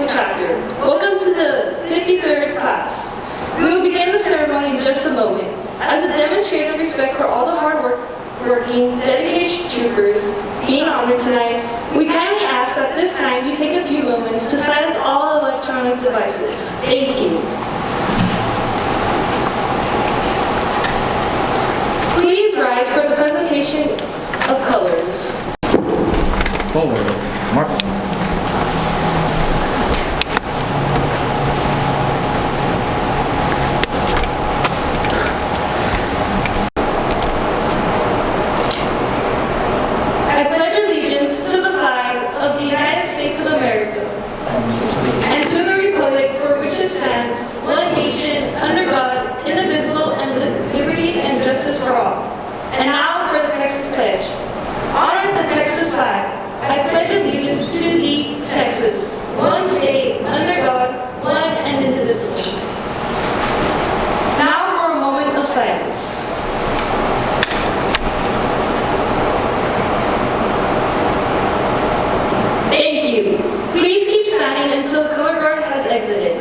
School chapter. Welcome to the 53rd class. We will begin the ceremony in just a moment. As a demonstration of respect for all the hard-working, dedicated troopers being honored tonight, we kindly ask that this time you take a few moments to silence all electronic devices. Thank you. Please rise for the presentation of colors. Forward, march. I pledge allegiance to the flag of the United States of America and to the republic for which it stands, one nation, under God, indivisible, and with liberty and justice for all. And now for the Texas Pledge. Honor the Texas flag. I pledge allegiance to thee, Texas, one state, under God, one and indivisible. Now for a moment of silence. Thank you. Please keep standing until the color guard has exited.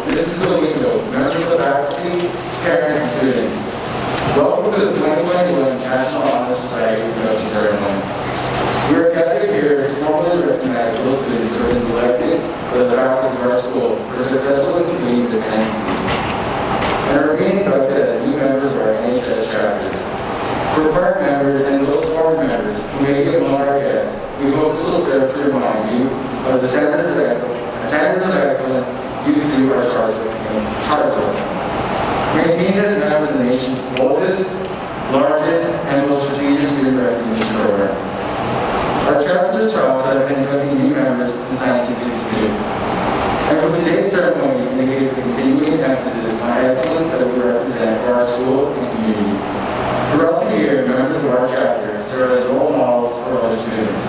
This is the window, members of the faculty, parents, and students. Welcome to the 2021 National Honor Society Induction Ceremony. We are gathered here to formally recognize those students who have been selected for the faculty of our school for successfully completing the candidacy and are being inducted as new members of our NHS chapter. For current members and those former members who may be among our guests, we hope this will serve to remind you of the standards of excellence you two are charged with. Maintained as members of the nation's oldest, largest, and most strategic student recognition program. Our chapter's trials have been inducting new members since 1962. And with today's ceremony indicates the continuing emphasis on excellence that we represent for our school and community. Throughout the year, members of our chapter serve as role models for other students.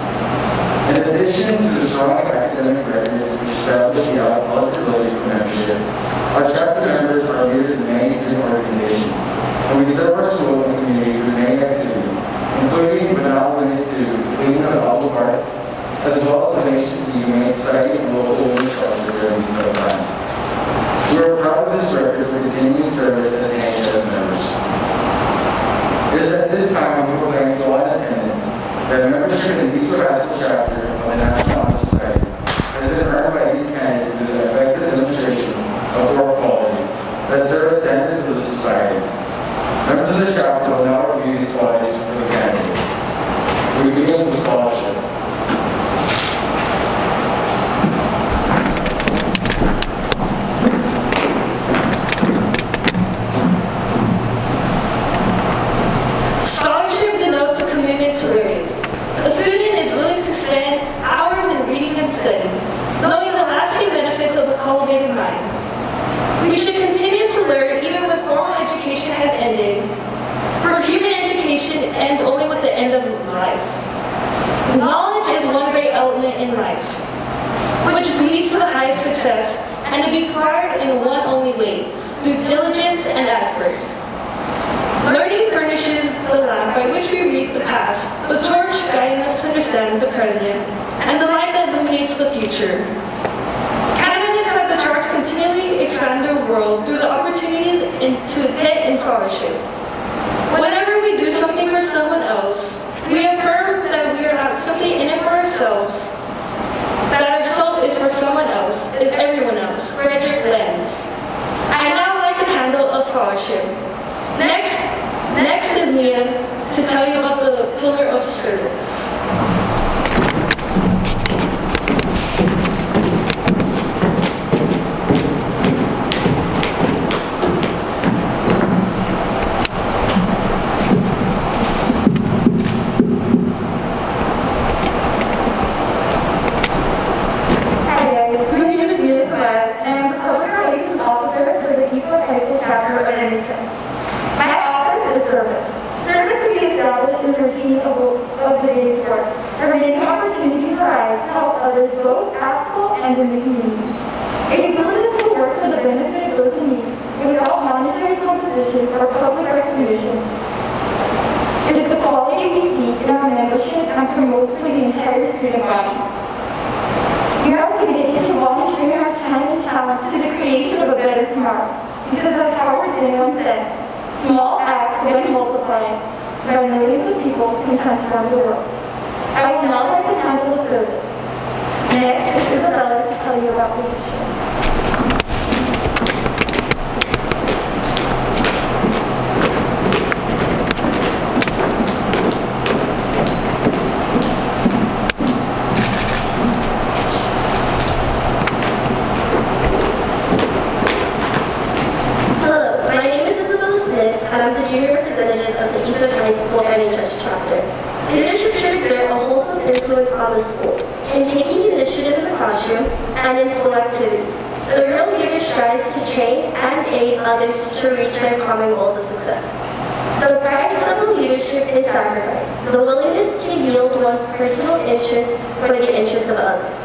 In addition to the strong academic records which establish the eligibility for membership, our chapter members are leaders in many student organizations, and we serve our school and community with many activities, including but not limited to cleaning the Olive Park, as well as donations to the Humane Society and local infrastructure during these tough times. We are proud of this record for continuing service as NHS members. It is at this time we proclaim to all in attendance that membership in the Eastwood High School chapter of the National Honor Society has been earned by these candidates through the effective demonstration of core qualities that serve as standards for the society. Members of the chapter will now review these qualities for the candidates. We begin with scholarship. Scholarship denotes a commitment to learning. A student is willing to spend hours in reading and studying, knowing the lasting benefits of a cultivated mind. We should continue to learn even when formal education has ended, for human education ends only with the end of life. Knowledge is one great element in life, which leads to the highest success, and to be acquired in one only way, through diligence and effort. Learning furnishes the lamp by which we read the past, the torch guiding us to understand the present, and the light that illuminates the future. Candidates have the charge to continually expand their world through the opportunities to attend in scholarship. Whenever we do something for someone else, we affirm that we are not simply in it for ourselves, that our self is for someone else, if everyone else. Frederick Lenz. I now light the candle of scholarship. Next is Mia to tell you about the pillar of service. both at school and in the community. A willingness to work for the benefit of those in need without monetary composition or public recognition. It is the quality we seek in our membership and promote for the entire student body. We are committed to volunteering our time and talents to the creation of a better tomorrow, because as Howard Zinman said, small acts, when multiplied by millions of people, can transform the world. I will now light the candle of service. Next is Isabella to tell you about leadership. And I'm the junior representative of the Eastwood High School NHS chapter. Leadership should exert a wholesome influence on the school, in taking initiative in the classroom and in school activities. The real leader strives to train and aid others to reach their common goals of success. The price of a leadership is sacrifice, the willingness to yield one's personal interest for the interest of others.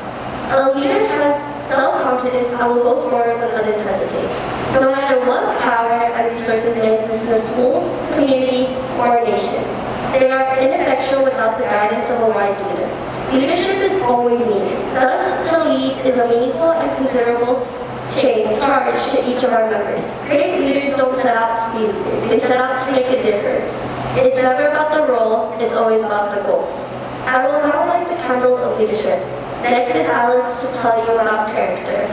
A leader has self-confidence and will go forward when others hesitate. No matter what power and resources may exist in a school, community, or nation, they are ineffectual without the guidance of a wise leader. Leadership is always needed. Thus, to lead is a meaningful and considerable charge to each of our members. Great leaders don't set out to be leaders. They set out to make a difference. It's never about the role, it's always about the goal. I will now light the candle of leadership. Next is Alex to tell you about character.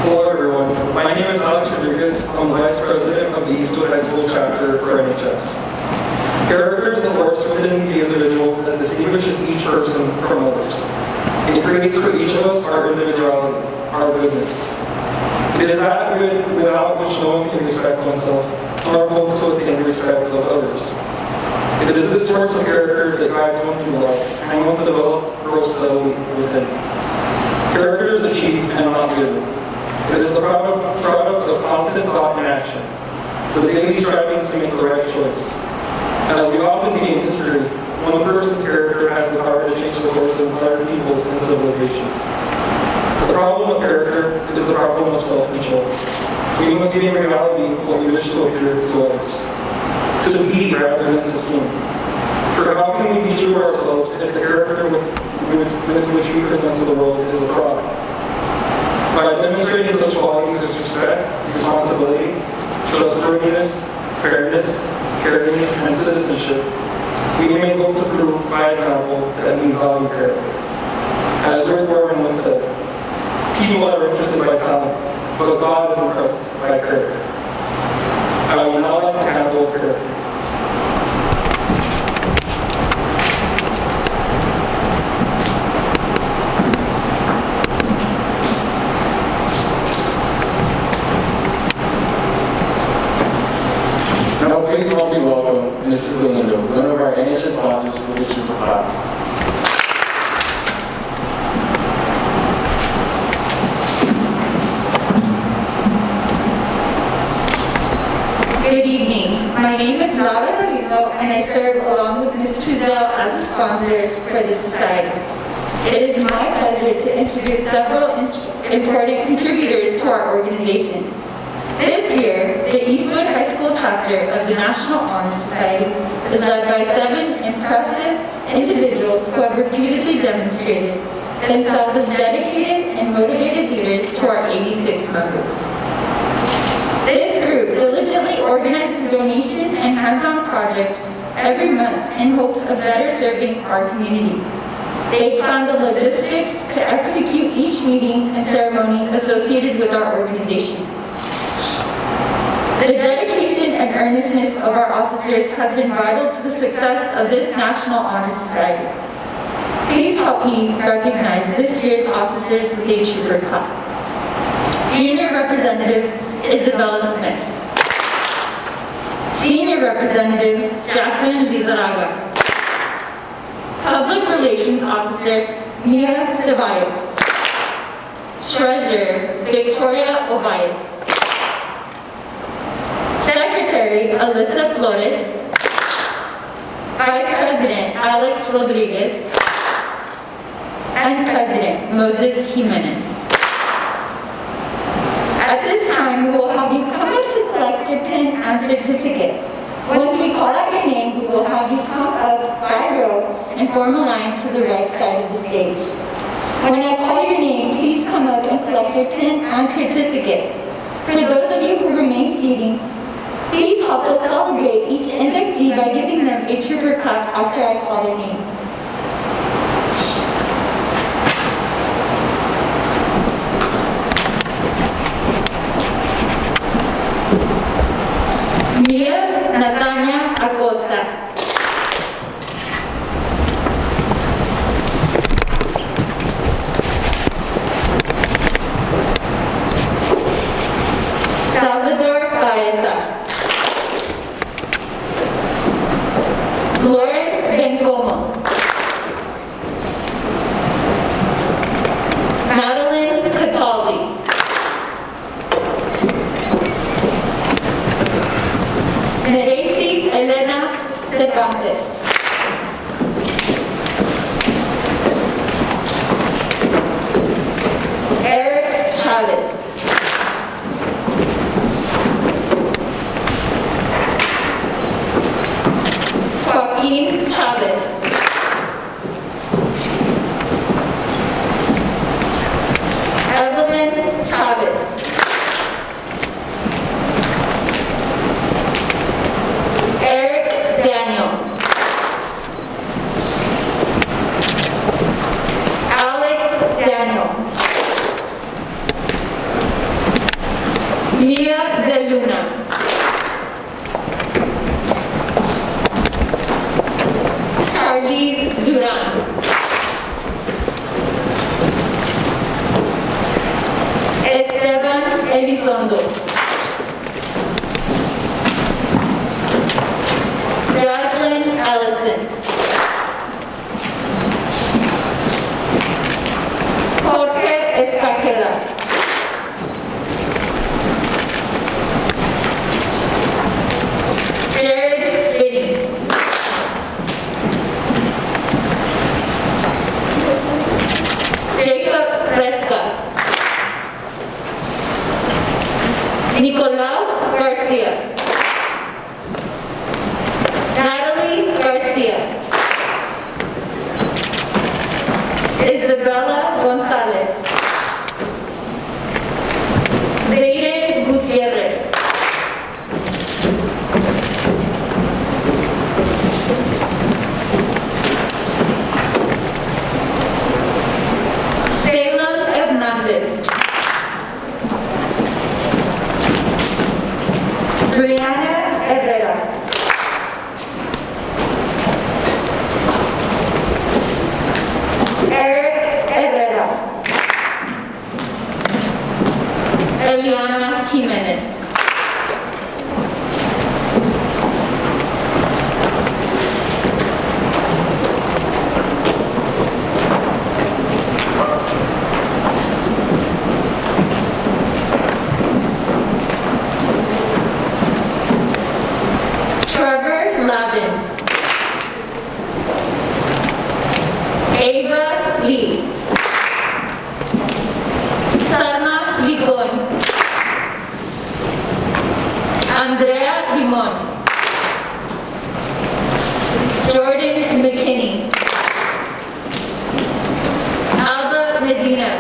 Hello everyone, my name is Alex Rodriguez. I'm the Vice President of the Eastwood High School chapter for NHS. Character is the force within the individual that distinguishes each person from others. It creates for each of us our individuality, our goodness. It is that without which no one can respect oneself, nor hope to attain respect of others. It is this force of character that guides one through life, and once developed, grows steadily within. Character is achieved and not given. It is the product of constant thought and action, the daily striving to make the right choice. And as we often see in history, one person's character has the power to change the course of entire peoples and civilizations. The problem of character is the problem of self-control. We must be in reality what we wish to appear to others. To be rather than to seem. For how can we be true to ourselves if the character with which we present to the world is a fraud? By demonstrating such qualities as respect, responsibility, trustworthiness, fairness, caring, and citizenship, we may hope to prove by example that we value character. As Rick Warren once said, people are interested by talent, but God is impressed by character. I will now light the candle of character. Now please all be welcome, Mrs. Galindo, one of our NHS sponsors for the Chief of Class. Good evening. My name is Laura Galindo and I serve along with Ms. Truesdale as a sponsor for this society. It is my pleasure to introduce several important contributors to our organization. This year, the Eastwood High School chapter of the National Honor Society is led by 7 impressive individuals who have repeatedly demonstrated themselves as dedicated and motivated leaders to our 86 members. This group diligently organizes donation and hands-on projects every month in hopes of better serving our community. They plan the logistics to execute each meeting and ceremony associated with our organization. The dedication and earnestness of our officers has been vital to the success of this National Honor Society. Please help me recognize this year's Officers with a Trooper Clap. Junior Representative Isabella Smith. Senior Representative Jacqueline Lizarraga. Public Relations Officer Mia Ceballos. Treasurer, Victoria Ovaes. Secretary, Alyssa Flores. Vice President, Alex Rodriguez. And President, Moses Jimenez. At this time, we will have you come up to collect your pin and certificate. Once we call out your name, we will have you come up by row and form a line to the right side of the stage. When I call your name, please come up and collect your pin and certificate. For those of you who remain seating, please help us celebrate each inductee by giving them a trooper clap after I call their name. Mia Natania Acosta. Salvador Baeza. Lauren Bencomo. Madeline Cataldi. Neresi Elena Cervantes. Eric Chavez. Joaquin Chavez. Evelyn Chavez. Eric Daniel. Alex Daniel. Mia De Luna. Charlize Duran. Esteban Elizondo. Jocelyn Ellison. Jorge Escajela. Jared Binney. Jacob Rescas. Nicolas Garcia. Natalie Garcia. Isabella Gonzalez. Zayden Gutierrez. Salem Hernandez. Brianna Herrera. Eric Herrera. Eliana Jimenez. Trevor Lavin. Ava Lee. Salma Licon. Andrea Limon. Jordan McKinney. Alba Medina.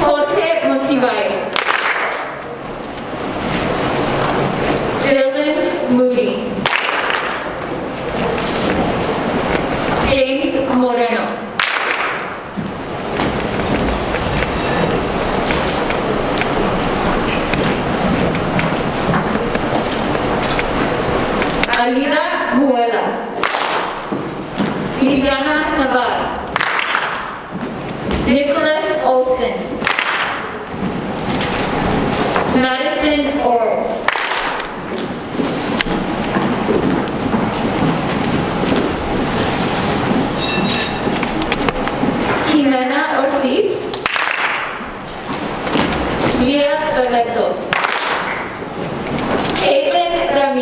Jorge Monsiváis. Dylan Moody. James Moreno. Alida Muela. Liliana Navar. Nicholas Olsen. Madison Orr. Jimena Ortiz.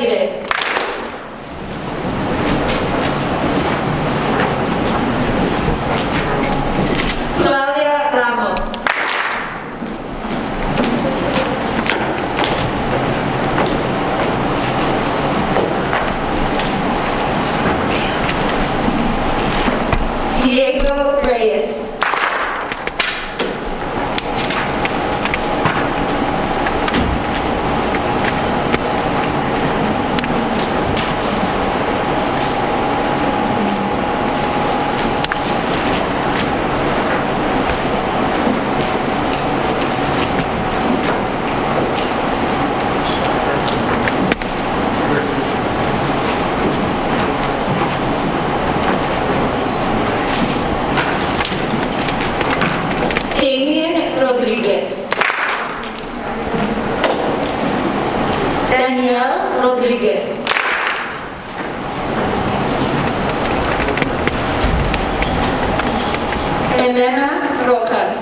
Ramírez. Claudia Ramos. Diego Reyes. Damien Rodriguez. Daniel Rodriguez. Elena Rojas.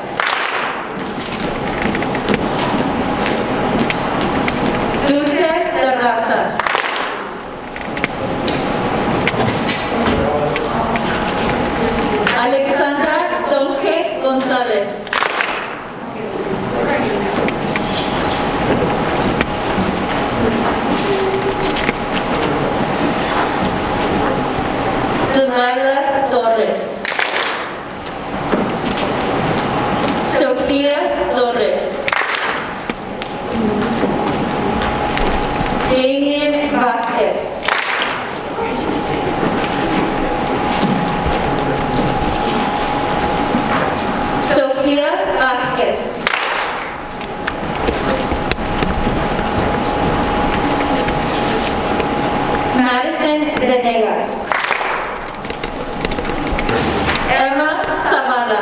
Dulce Terrazas. Alexandra Donge González. Delilah Torres. Sofía Torres. Damien Vázquez. Sofía Vázquez. Madison Venegas. Emma Zavala.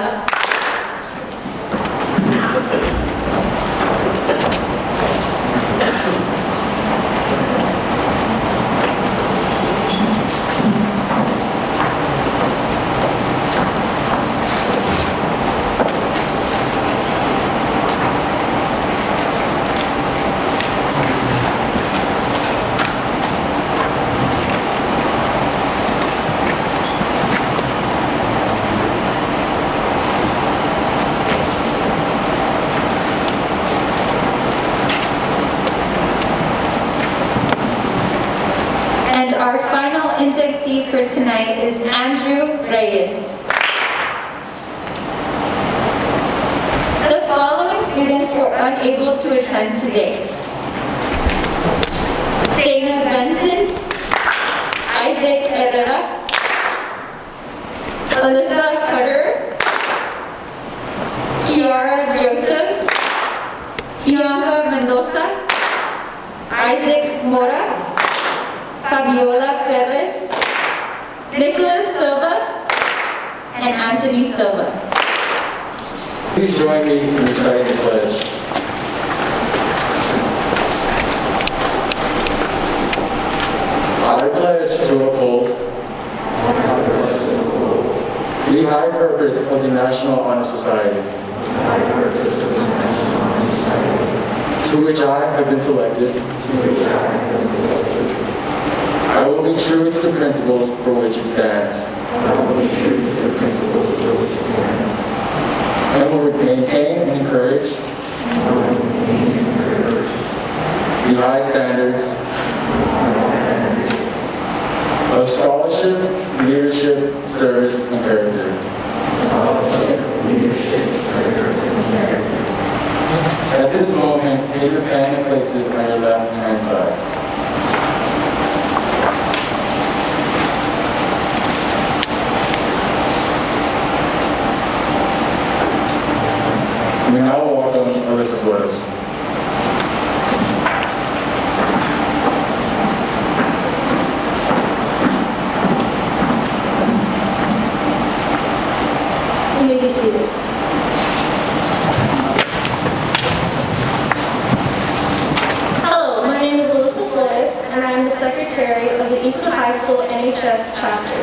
And our final inductee for tonight is Andrew Reyes. The following students were unable to attend today: Dana Benson, Isaac Herrera, Alyssa Cutter, Kiara Joseph, Bianca Mendoza, Isaac Mora, Fabiola Perez, Nicholas Silva, and Anthony Silva. Please join me in reciting the pledge. I pledge to uphold the high purpose of the National Honor Society, to which I have been selected. I will be true to the principles for which it stands. I will maintain and encourage the high standards of scholarship, leadership, service, and character. At this moment, take your pen and place it on your left-hand side. We now welcome Alyssa Flores. You may be seated. Hello, my name is Alyssa Flores, and I am the secretary of the Eastwood High School NHS chapter.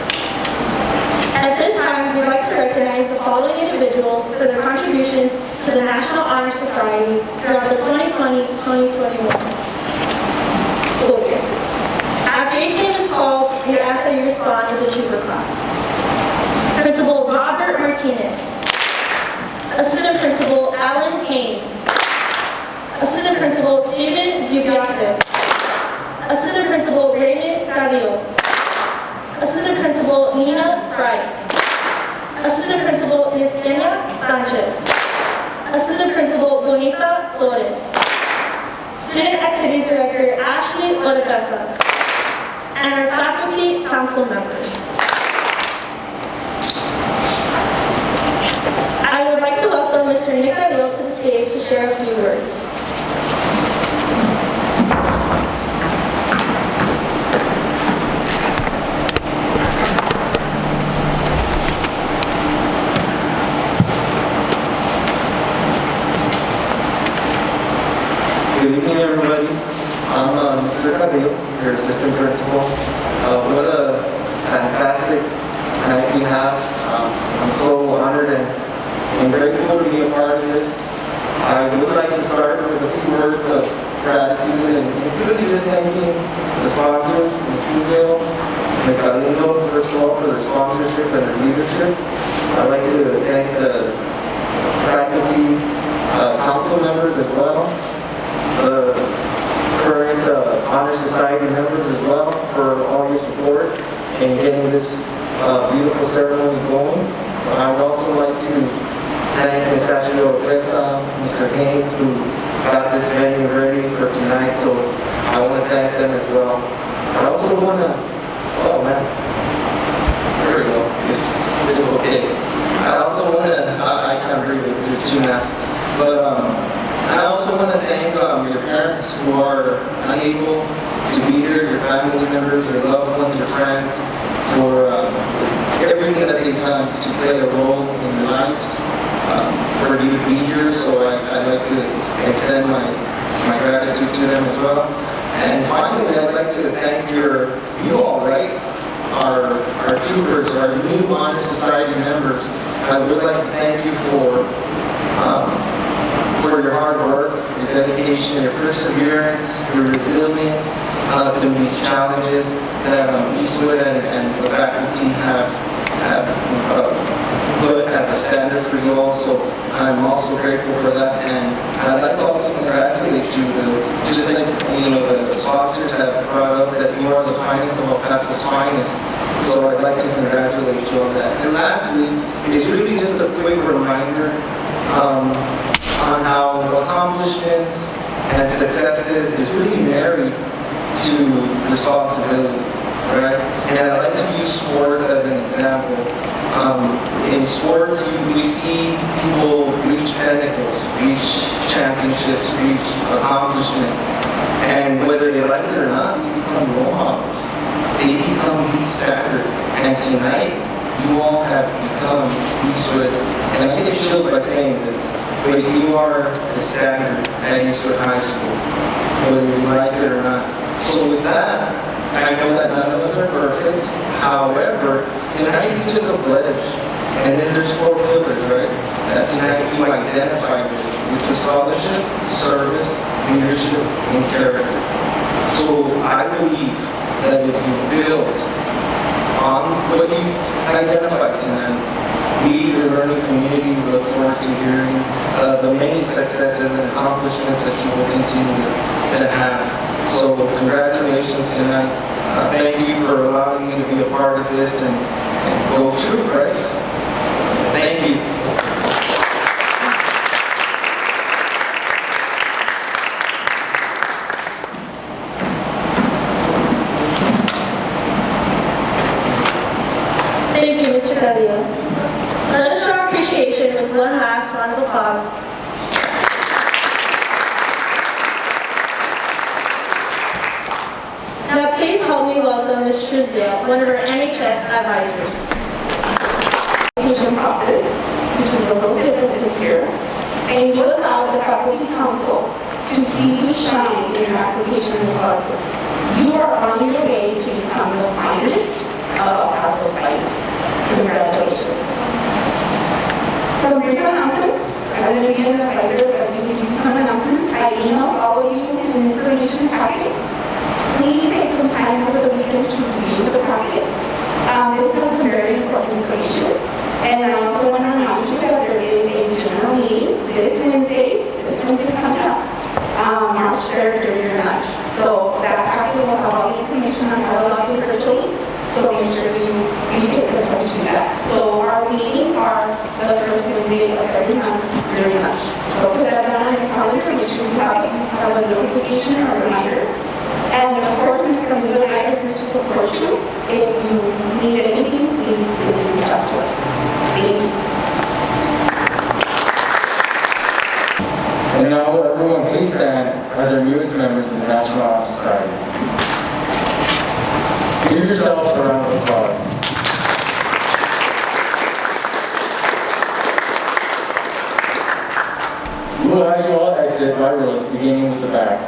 At this time, we'd like to recognize the following individuals for their contributions to the National Honor Society throughout the 2020-2021 school year. respond to the trooper call. Principal Robert Martinez. Assistant Principal Alan Haynes. Assistant Principal Steven Zubiaco. Assistant Principal Raymond Gallo. Assistant Principal Nina Price. Assistant Principal Yesenia Sanchez. Assistant Principal Bonita Torres. Student Activities Director Ashley Oropesa. And our faculty council members. I would like to welcome Mr. Nick Gallo to the stage to share a few words. Good evening, everybody. I'm Mr. Carrillo, your assistant principal. What a fantastic night we have. I'm so honored and grateful to be a part of this. I would like to start with a few words of gratitude and really just thanking the sponsors, Ms. Rubio, Ms. Galindo, first of all, for their sponsorship and their leadership. I'd like to thank the faculty, council members as well, the current Honor Society members as well for all your support in getting this beautiful ceremony going. I would also like to thank Ms. Ashley Oropesa, Mr. Haynes, who got this venue ready for tonight, so I want to thank them as well. I also want to, oh man, there we go, it's okay. I also want to, I can't breathe through two masks, but I also want to thank your parents who are unable to be here, your family members, your loved ones, your friends, for everything that they've done to play a role in your lives, for you to be here. So I'd like to extend my gratitude to them as well. And finally, I'd like to thank you all, right? Our troopers, our new Honor Society members. I would like to thank you for your hard work, your dedication, your perseverance, your resilience through these challenges that Eastwood and the faculty have put as a standard for you all. So I'm also grateful for that, and I'd like to also congratulate you. Just like the sponsors have brought up that you are the finest of El Paso's finest. So I'd like to congratulate you on that. And lastly, it's really just a quick reminder on how accomplishments and successes is really married to responsibility, right? And I like to use sports as an example. In sports, we see people reach pinnacles, reach championships, reach accomplishments, and whether they like it or not, they become role models. They become the standard. And tonight, you all have become Eastwood, and I get chills by saying this, but you are the standard at Eastwood High School, whether you like it or not. So with that, I know that none of us are perfect. However, tonight you took a pledge, and then there's 4 pillars, right? That tonight you identified with, which was scholarship, service, leadership, and character. So I believe that if you build on what you identified tonight, we, your learning community, look forward to hearing the many successes and accomplishments that you will continue to have. So congratulations tonight. Thank you for allowing me to be a part of this and go through, right? Thank you. Thank you, Mr. Carrillo. Let us show our appreciation with one last round of applause. Now please help me welcome Ms. Truesdale, one of our NHS advisors. Application process, which is a little different this year, and you allow the faculty council to see you shine in your application responses. You are on your way to become the finest of El Paso's finest. Congratulations. Some brief announcements. I'm going to be an advisor, but I'm going to give you some announcements. I emailed all of you an information packet. Please take some time over the weekend to review the packet. And I also want to remind you that there is a general meeting this Wednesday coming up, March 3rd during your lunch. So that packet will have all the information on how to log in virtually. So make sure you take the time to do that. So our meetings are the first Wednesday of every month during lunch. So put that down on your calendar, make sure you have a notification or a reminder. And of course, Ms. Camilo and I are here to support you. If you need anything, please reach out to us. Thank you. And now, everyone, please stand as our newest members of the National Honor Society. Give yourselves a round of applause. We will have you all exit by rows, beginning with the back.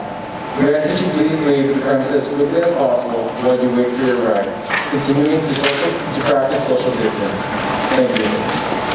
We ask that you please leave the premises as quickly as possible while you wait for your ride, continuing to practice social distance. Thank you.